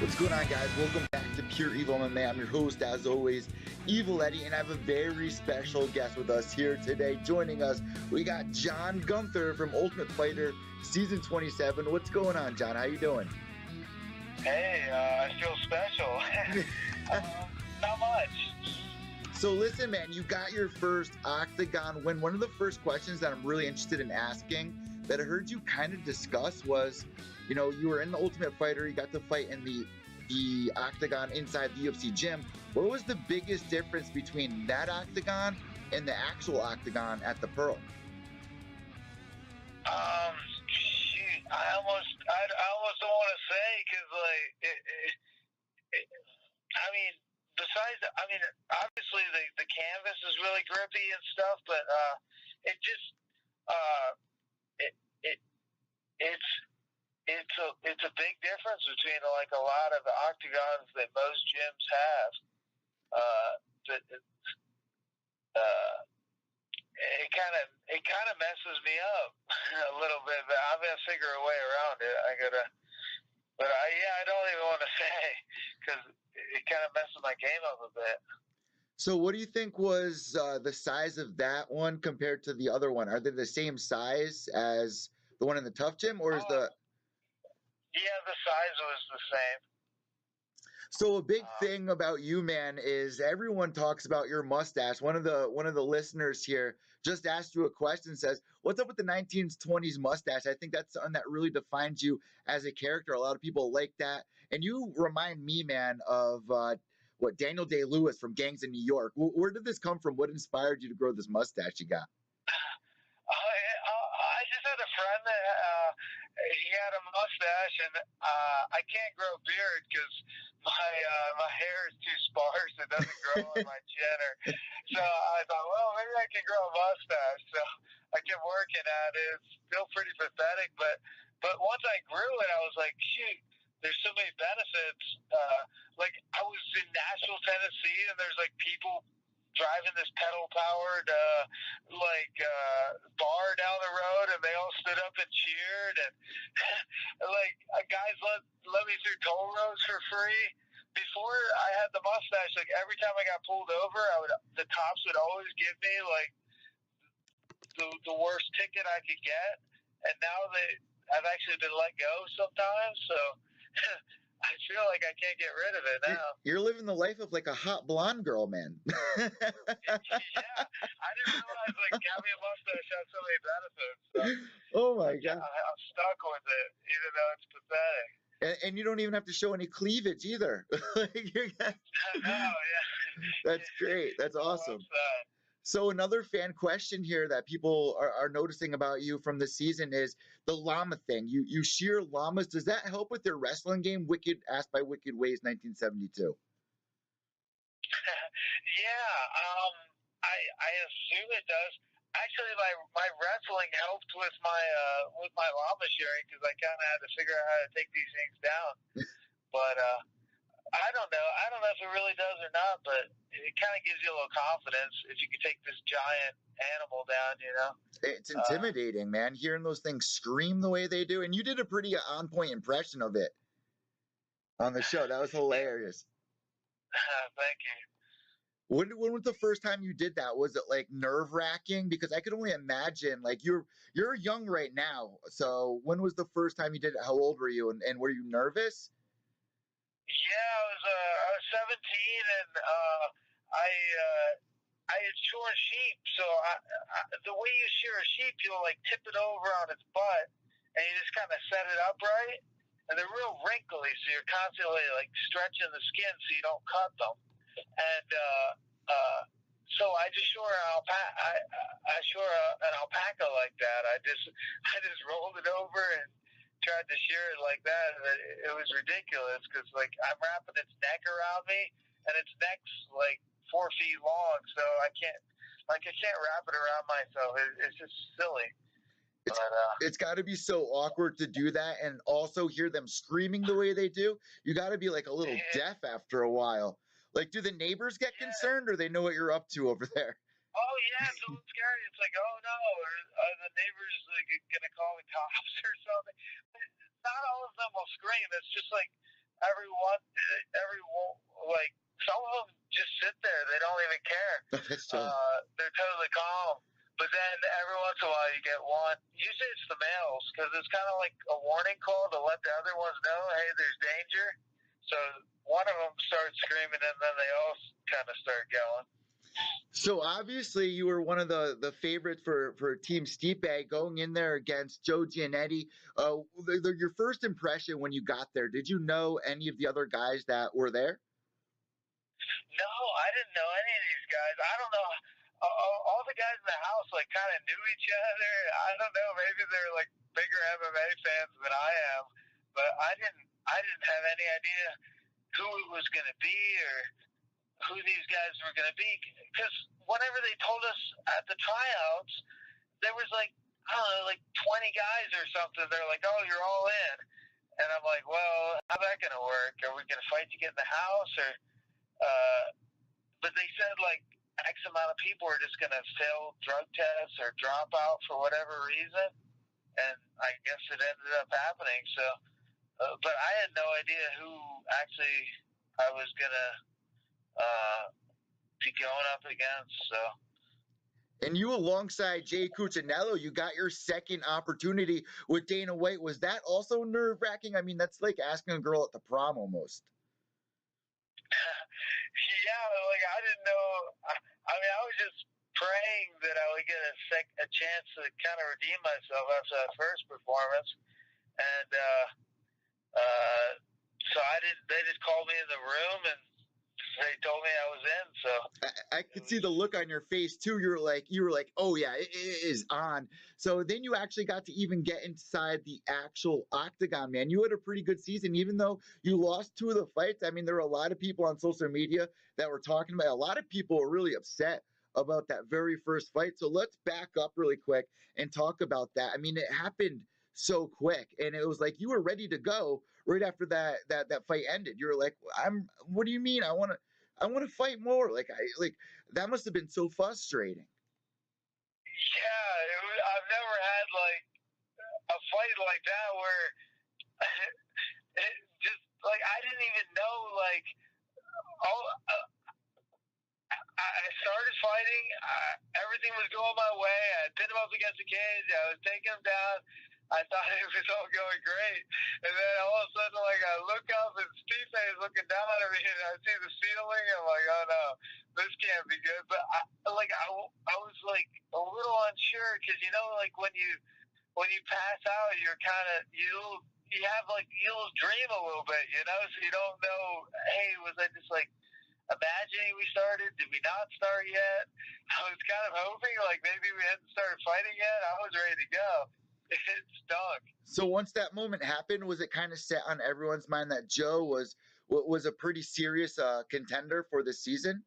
What's going on, guys? Welcome back to Pure Evil MMA. I'm your host, as always, Evil Eddie, and I have a very special guest with us here today. Joining us, we got John Gunther from Ultimate Fighter Season 27. What's going on, John? How you doing? Hey, I feel special. Not much. So listen, man, you got your first octagon win. One of the first questions that I'm really interested in asking that I heard you kind of discuss was, you know, you were in the Ultimate Fighter, you got to fight in the octagon inside the UFC gym. What was the biggest difference between that octagon and the actual octagon at the Pearl? Shoot, I almost don't want to say because, like, obviously the canvas is really grippy and stuff, but it's a big difference between like a lot of the octagons that most gyms have. It kind of messes me up a little bit, but I'm gonna figure a way around it. I don't even want to say because it kind of messes my game up a bit. So what do you think was the size of that one compared to the other one? Are they the same size as the one in the TUF gym, or is the... Yeah, the size was the same. So a big thing about you, man, is everyone talks about your mustache. One of the listeners here just asked you a question, says, "What's up with the 1920s mustache?" I think that's something that really defines you as a character. A lot of people like that. And you remind me, man, of Daniel Day-Lewis from Gangs in New York. Where did this come from? What inspired you to grow this mustache you got? I just had a friend that he had a mustache, and I can't grow a beard because my hair is too sparse. It doesn't grow on my chin. So I thought, well, maybe I can grow a mustache. So I kept working at it. It's still pretty pathetic, but once I grew it, I was like, shoot, there's so many benefits. Like I was in Nashville, Tennessee, and there's like people driving this pedal-powered bar down the road, and they all stood up and cheered, and like guys let me through toll roads for free. Before I had the mustache, like every time I got pulled over, the cops would always give me like the worst ticket I could get, and now I've actually been let go sometimes, so I feel like I can't get rid of it now. You're living the life of like a hot blonde girl, man. Yeah, I didn't realize like having a mustache had so many benefits. So oh my God. I'm stuck with it, even though it's pathetic. And you don't even have to show any cleavage either. No, yeah. That's great. That's awesome. So another fan question here that people are noticing about you from the season is the llama thing. You shear llamas. Does that help with your wrestling game? Asked by Wicked Ways 1972. Yeah, I assume it does. Actually, my wrestling helped with my llama shearing because I kind of had to figure out how to take these things down. But I don't know. I don't know if it really does or not, but it kind of gives you a little confidence if you can take this giant animal down, you know? It's intimidating, man, hearing those things scream the way they do. And you did a pretty on-point impression of it on the show. That was hilarious. Thank you. When was the first time you did that? Was it like nerve-wracking? Because I could only imagine, like you're young right now. So when was the first time you did it? How old were you? And were you nervous? Yeah, I was 17, and I had shorn sheep. So the way you shear a sheep, you'll like tip it over on its butt, and you just kind of set it upright. And they're real wrinkly, so you're constantly like stretching the skin so you don't cut them. And so I just shore an alpaca like that. I just rolled it over and tried to shear it like that. It was ridiculous because like I'm wrapping its neck around me, and its neck's like 4 feet long, so I can't wrap it around myself. It's just silly. It's got to be so awkward to do that and also hear them screaming the way they do. You got to be like a little deaf after a while. Like, do the neighbors get concerned, or they know what you're up to over there? Oh, yeah, it's a little scary. It's like, oh, no, are the neighbors going to call the cops or something? Not all of them will scream. It's just like, like some of them just sit there. They don't even care. That's true. They're totally calm. But then every once in a while you get one. Usually it's the males because it's kind of like a warning call to let the other ones know, hey, there's danger. So one of them starts screaming, and then they all kind of start going. So obviously you were one of the favorites for Team Stipe going in there against Joe Giannetti. Your first impression when you got there, did you know any of the other guys that were there? No, I didn't know any of these guys. I don't know. All the guys in the house like kind of knew each other. I don't know. Maybe they're like bigger MMA fans than I am, but I didn't have any idea who it was going to be or who these guys were going to be. Because whenever they told us at the tryouts, there was like, I don't know, like 20 guys or something. They're like, oh, you're all in. And I'm like, well, how's that going to work? Are we going to fight to get in the house? Or, but they said like X amount of people are just going to fail drug tests or drop out for whatever reason. And I guess it ended up happening. So, but I had no idea who actually I was going to be going up against. So. And you, alongside Jay Cuccinello, you got your second opportunity with Dana White. Was that also nerve-wracking? I mean, that's like asking a girl at the prom almost. Yeah, like I didn't know. I mean, I was just praying that I would get a chance to kind of redeem myself after that first performance, and so I didn't. They just called me in the room and they told me I was in. So I could see the look on your face too. You were like, oh yeah, it is on. So then you actually got to even get inside the actual octagon, man. You had a pretty good season, even though you lost 2 of the fights. I mean, there were a lot of people on social media that were talking about it. A lot of people were really upset about that very first fight. So let's back up really quick and talk about that. I mean, it happened so quick, and it was like you were ready to go right after that fight ended. You were like, what do you mean? I want to fight more. Like that must have been so frustrating. Yeah, I've never had like a fight like that where it just like I didn't even know like all. I started fighting. Everything was going my way. I pinned him up against the cage. I was taking him down. I thought it was all going great. And then all of a sudden, like, I look up and Stipe is looking down at me and I see the ceiling. I'm like, oh no, this can't be good. But I was like a little unsure because, you know, like when you pass out, you're kind of, you have like, you'll dream a little bit, you know, so you don't know, hey, was I just like, imagining we started? Did we not start yet? I was kind of hoping like maybe we hadn't started fighting yet. I was ready to go. It stunk. So once that moment happened, was it kind of set on everyone's mind that Joe was a pretty serious contender for this season?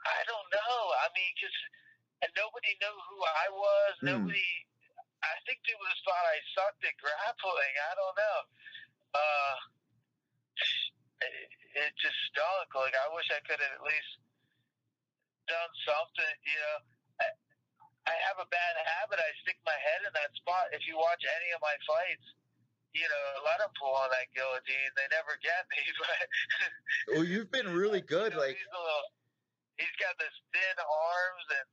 I don't know. I mean, because nobody knew who I was. Nobody. I think people just thought I sucked at grappling. I don't know. It just stunk. Like I wish I could have at least done something. You know, I have a bad habit. I stick my head in that spot. If you watch any of my fights, you know, let them pull on that guillotine. They never get me. But well, you've been really good. You know, like he's got this thin arms, and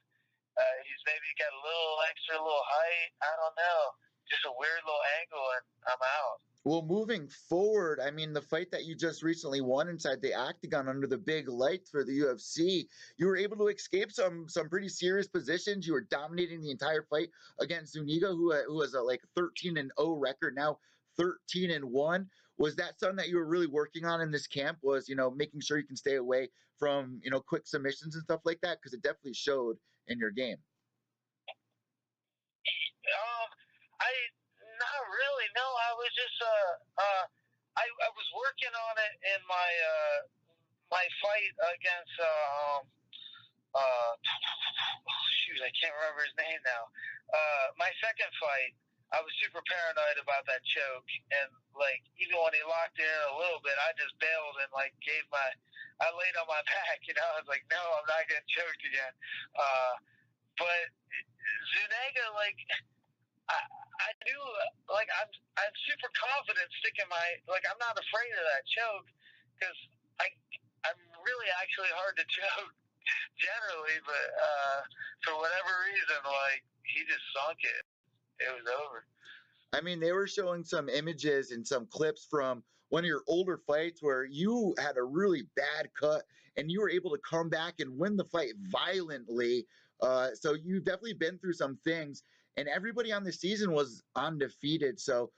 he's maybe got a little height. I don't know. Just a weird little angle, and I'm out. Well, moving forward, I mean, the fight that you just recently won inside the octagon under the big lights for the UFC, you were able to escape some pretty serious positions. You were dominating the entire fight against Zuniga, who has a like 13-0 record, now 13-1. Was that something that you were really working on in this camp? Was, you know, making sure you can stay away from, you know, quick submissions and stuff like that? Because it definitely showed in your game. Not really. No, I was just I was working on it in my my fight against shoot, I can't remember his name now. My second fight, I was super paranoid about that choke, and like even when he locked in a little bit, I just bailed and like I laid on my back. You know, I was like, no, I'm not getting choked again. But Zuniga, like. I knew, I'm super confident sticking I'm not afraid of that choke because I'm really actually hard to choke generally, but for whatever reason, he just sunk it. It was over. I mean, they were showing some images and some clips from one of your older fights where you had a really bad cut and you were able to come back and win the fight violently. So you've definitely been through some things, and everybody on the season was undefeated. So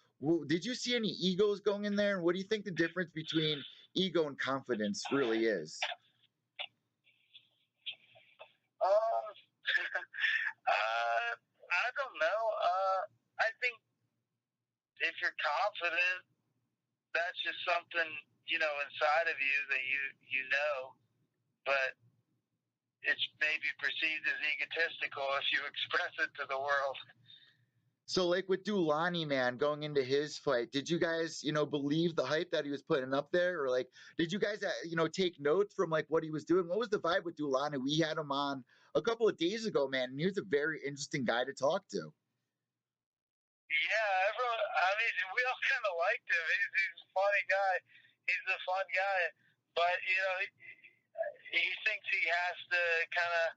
did you see any egos going in there? And what do you think the difference between ego and confidence really is? I don't know. I think if you're confident, that's just something inside of you that you know, but it's maybe perceived as egotistical if you express it to the world. So, like with Dulani, man, going into his fight, did you guys, believe the hype that he was putting up there, or like, did you guys, take notes from like what he was doing? What was the vibe with Dulani? We had him on a couple of days ago, man, and he was a very interesting guy to talk to. Yeah, everyone. I mean, we all kind of liked him. He's a funny guy. He's a fun guy, but he thinks he has to kind of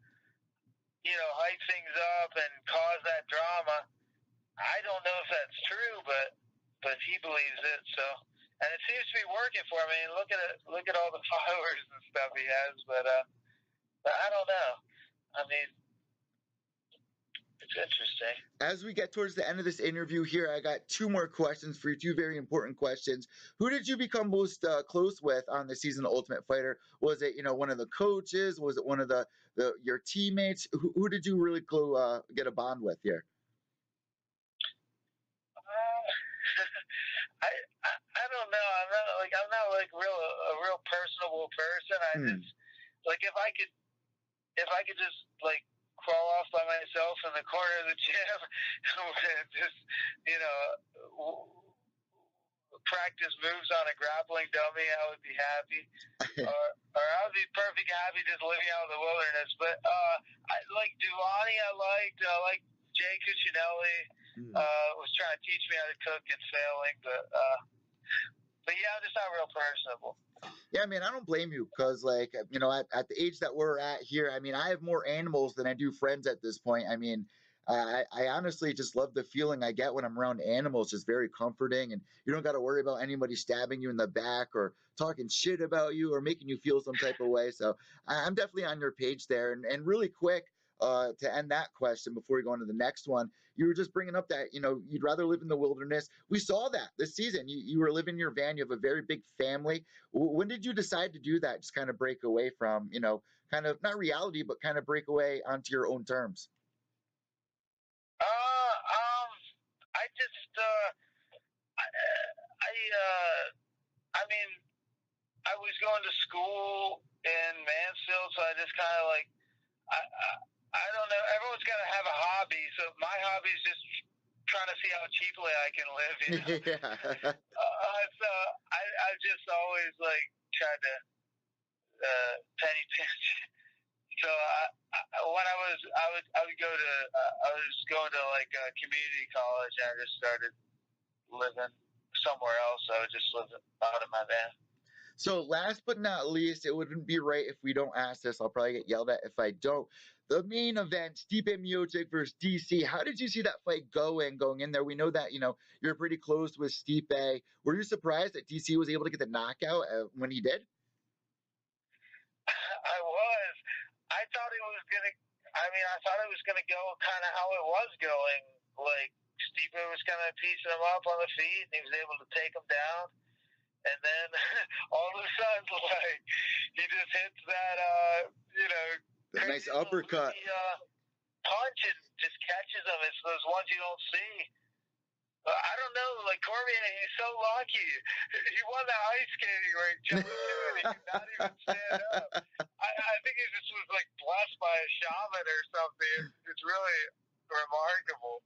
hype things up and cause that drama. I don't know if that's true, but he believes it. So, and it seems to be working for him. I mean, look at it. Look at all the followers and stuff he has. But I don't know. I mean, it's interesting. As we get towards the end of this interview here, I got two more questions for you, two very important questions. Who did you become most close with on the season of Ultimate Fighter? Was it, one of the coaches? Was it one of your teammates? Who did you really get a bond with here? I don't know. I'm not a real personable person. I just if I could just crawl off by myself in the corner of the gym and just practice moves on a grappling dummy, I would be happy. or I would be perfectly happy just living out in the wilderness. But I like Dulani. I liked Jay Cuccinelli. Was trying to teach me how to cook and failing, but yeah, I'm just not real personable. Yeah, I mean, I don't blame you because, at the age that we're at here, I mean, I have more animals than I do friends at this point. I mean, I honestly just love the feeling I get when I'm around animals. It's very comforting, and you don't got to worry about anybody stabbing you in the back or talking shit about you or making you feel some type of way. So I'm definitely on your page there. And really quick, to end that question before we go on to the next one, you were just bringing up that you'd rather live in the wilderness. We saw that this season. You were living in your van. You have a very big family. When did you decide to do that? Just kind of break away from kind of not reality, but kind of break away onto your own terms. I just I mean, I was going to school in Mansfield, so I just kind of I don't know. Everyone's got to have a hobby, so my hobby is just trying to see how cheaply I can live. Yeah. So I just always tried to penny pinch. So when I would go to I was going to a community college, and I just started living somewhere else. I would just live out of my van. So last but not least, it wouldn't be right if we don't ask this. I'll probably get yelled at if I don't. The main event, Stipe Miocic versus DC. How did you see that fight going in there? We know that, you're pretty close with Stipe. Were you surprised that DC was able to get the knockout when he did? I was. I thought it was going to go kind of how it was going. Stipe was kind of piecing him up on the feet, and he was able to take him down. And then all of a sudden, he just hits that, that nice uppercut punch and just catches them. It's those ones you don't see. I don't know, Cormier, he's so lucky. He won that ice skating ring challenge, and he could not even stand up. I think he just was blessed by a shaman or something. It's really remarkable.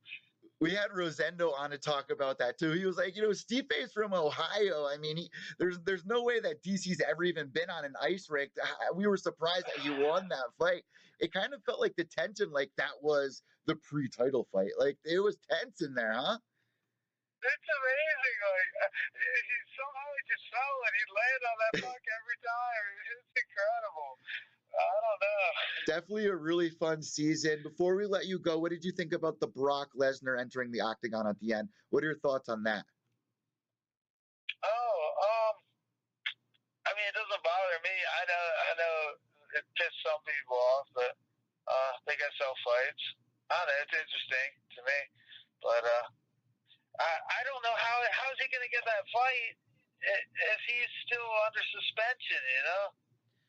We had Rosendo on to talk about that too. He was like, Stipe's from Ohio. I mean, there's no way that DC's ever even been on an ice rink. We were surprised that he won that fight. It kind of felt like the tension, that was the pre-title fight. It was tense in there, huh? it's amazing. Like somehow he just fell and he'd land on that puck every time. It's incredible. I don't know. Definitely a really fun season. Before we let you go, what did you think about the Brock Lesnar entering the octagon at the end? What are your thoughts on that? I mean, it doesn't bother me. I know it pissed some people off, but they got sell fights. I don't know. It's interesting to me, but I don't know how is he going to get that fight if he's still under suspension. You know,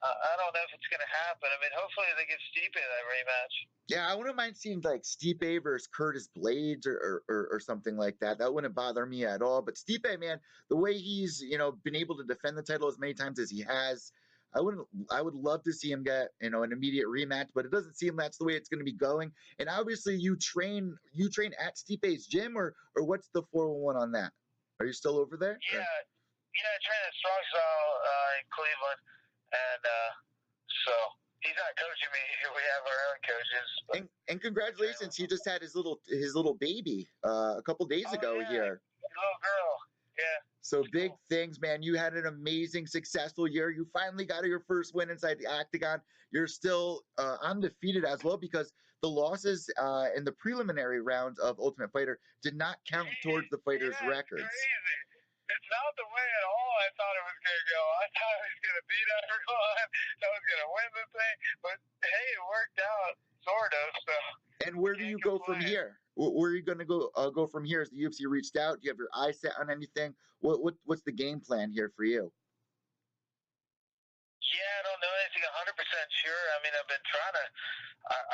I don't know if it's going to happen. I mean, hopefully they give Stipe that rematch. Yeah, I wouldn't mind seeing like Stipe versus Curtis Blades or something like that. That wouldn't bother me at all. But Stipe, man, the way he's been able to defend the title as many times as he has, I would love to see him get an immediate rematch. But it doesn't seem that's the way it's going to be going. And obviously, you train at Stipe's gym, or what's the 411 on that? Are you still over there? Yeah, I train at Strong Style in Cleveland, and so. He's not coaching me. We have our own coaches. And congratulations, he just had his little baby a couple days ago here. Little girl, yeah. So big things, man. You had an amazing, successful year. You finally got your first win inside the octagon. You're still undefeated as well, because the losses in the preliminary rounds of Ultimate Fighter did not count towards the fighters' records. Crazy. It's not the way at all I thought it was going to go. I thought I was going to beat everyone. I was going to win the thing. But, hey, it worked out, sort of. So. And where do you go from here? Where are you going to go from here? Has the UFC reached out? Do you have your eyes set on anything? What's the game plan here for you? Yeah, I don't know anything 100% sure. I mean, I've been trying to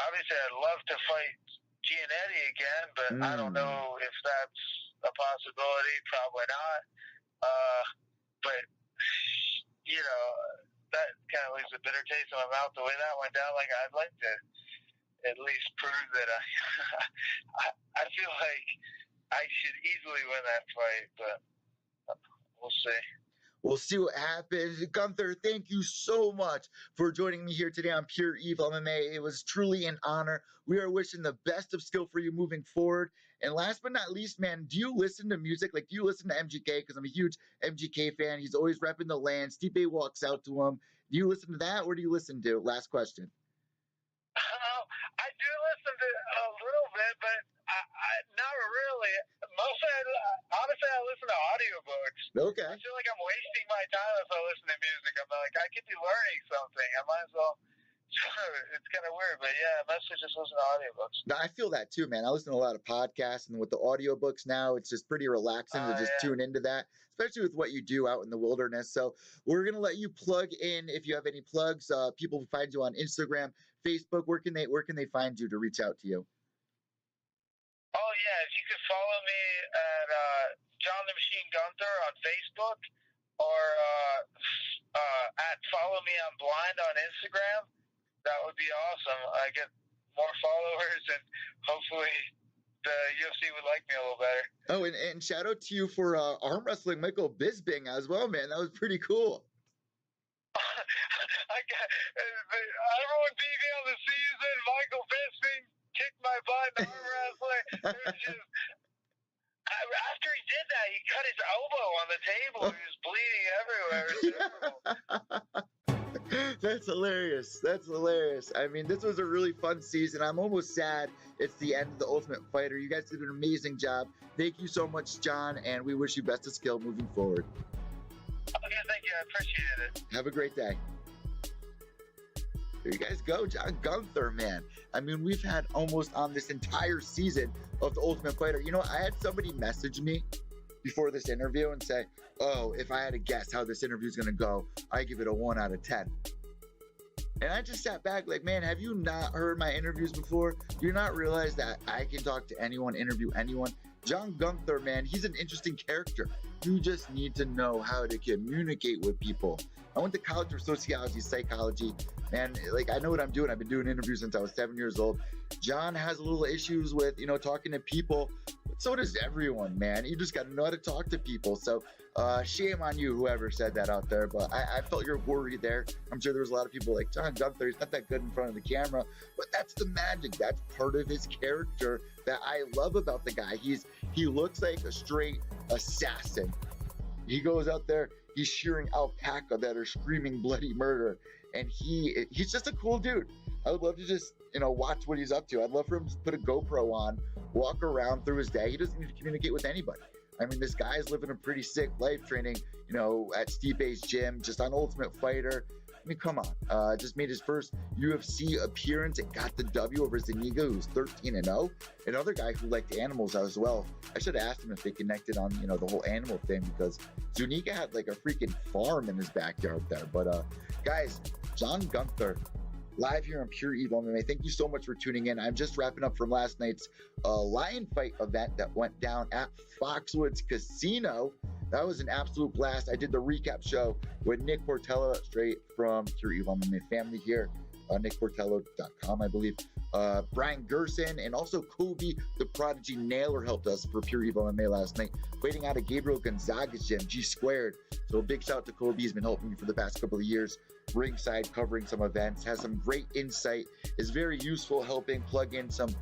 obviously, I'd love to fight Giannetti again, but I don't know if that's a possibility. Probably not. But that kind of leaves a bitter taste in my mouth the way that went down. Like, I'd like to at least prove that I feel like I should easily win that fight, but we'll see. We'll see what happens. Gunther, thank you so much for joining me here today on Pure Evil MMA. It was truly an honor. We are wishing the best of skill for you moving forward. And last but not least, man, do you listen to music? Like, do you listen to MGK? Because I'm a huge MGK fan. He's always repping the land. Stipe walks out to him. Do you listen to that, or do you listen to? Last question. I do listen to a little bit, but I not really. Mostly, honestly, I listen to audiobooks. Okay. I feel like I'm wasting my time if I listen to music. I'm like, I could be learning something. I might as well. It's kind of weird, but yeah, I mostly just listen to audiobooks. No, I feel that too, man. I listen to a lot of podcasts, and with the audiobooks now, it's just pretty relaxing to just tune into that, especially with what you do out in the wilderness. So we're going to let you plug in if you have any plugs. People find you on Instagram, Facebook. Where can they find you to reach out to you? Oh, yeah. If you could follow me at John the Machine Gunther on Facebook, or at Follow Me I'm Blind on Instagram, that would be awesome. I get more followers, and hopefully the UFC would like me a little better. Oh, and shout out to you for arm wrestling Michael Bisping as well, man. That was pretty cool. Everyone beat me on the season. Michael Bisping kicked my butt in arm wrestling. After he did that, he cut his elbow on the table. He was bleeding everywhere. It was terrible. That's hilarious. That's hilarious. I mean, this was a really fun season. I'm almost sad it's the end of the Ultimate Fighter. You guys did an amazing job. Thank you so much, John, and we wish you best of skill moving forward. Okay, thank you. I appreciate it. Have a great day. There you guys go, John Gunther, man. I mean, we've had almost on this entire season of the Ultimate Fighter. You know, I had somebody message me before this interview and say, oh, if I had to guess how this interview is going to go, I give it a 1 out of 10. And I just sat back like, man, have you not heard my interviews before? Do you not realize that I can talk to anyone, interview anyone? John Gunther, man, he's an interesting character. You just need to know how to communicate with people. I went to college for sociology, psychology, and like, I know what I'm doing. I've been doing interviews since I was 7 years old. John has a little issues with, talking to people So does everyone, man. You just got to know how to talk to people. So shame on you, whoever said that out there. But I felt your worry there. I'm sure there was a lot of people like, John Gunther, he's not that good in front of the camera. But that's the magic. That's part of his character that I love about the guy. He looks like a straight assassin. He goes out there, he's shearing alpaca that are screaming bloody murder. And he's just a cool dude. I would love to just, watch what he's up to. I'd love for him to put a GoPro on, walk around through his day. He doesn't need to communicate with anybody. I mean, this guy's living a pretty sick life, training, at Stipe's gym, just on Ultimate Fighter. I mean, come on. Just made his first UFC appearance and got the W over Zuniga, who's 13-0. Another guy who liked animals as well. I should have asked him if they connected on, the whole animal thing, because Zuniga had like a freaking farm in his backyard there. But guys, John Gunther, live here on Pure Evil MMA. Thank you so much for tuning in. I'm just wrapping up from last night's lion fight event that went down at Foxwoods Casino. That was an absolute blast. I did the recap show with Nick Portello, straight from Pure Evil MMA family here, nickportello.com, I believe. Brian Gerson and also Kobe, the Prodigy Nailer, helped us for Pure Evil MMA last night, waiting out of Gabriel Gonzaga's gym, G Squared. So a big shout out to Kobe. He's been helping me for the past couple of years, ringside, covering some events, has some great insight, is very useful, helping plug in some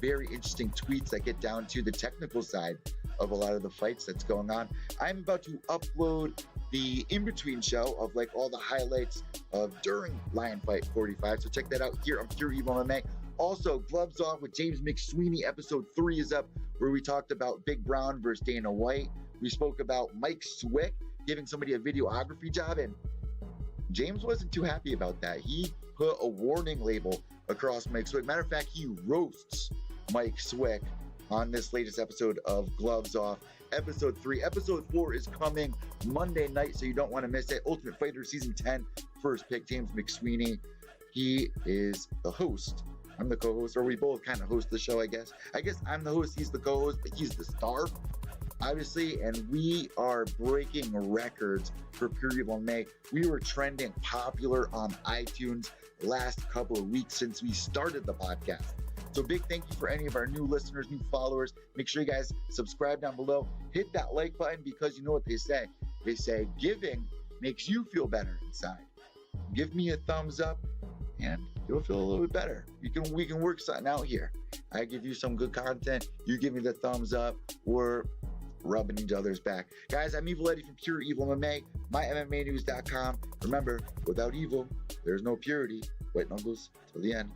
very interesting tweets that get down to the technical side of a lot of the fights that's going on. I'm about to upload the in-between show of like all the highlights of during Lion Fight 45. So check that out here on Pure Evil MMA. Also, Gloves Off with James McSweeney, episode 3 is up, where we talked about Big Brown versus Dana White. We spoke about Mike Swick giving somebody a videography job, and James wasn't too happy about that. He put a warning label across Mike Swick. Matter of fact, he roasts Mike Swick on this latest episode of Gloves Off, episode 3. Episode 4 is coming Monday night, so you don't want to miss it. Ultimate Fighter Season 10, first pick, James McSweeney. He is the host. I'm the co-host, or we both kind of host the show, I guess. I guess I'm the host, he's the co-host, but he's the star, obviously, and we are breaking records for Pure Evil MMA. We were trending popular on iTunes last couple of weeks since we started the podcast. So big thank you for any of our new listeners, new followers. Make sure you guys subscribe down below. Hit that like button, because you know what they say. They say giving makes you feel better inside. Give me a thumbs up and you'll feel a little bit better. We can work something out here. I give you some good content. You give me the thumbs up. We're rubbing each other's back. Guys, I'm Evil Eddie from Pure Evil MMA, mymmanews.com. Remember, without evil, there's no purity. White knuckles till the end.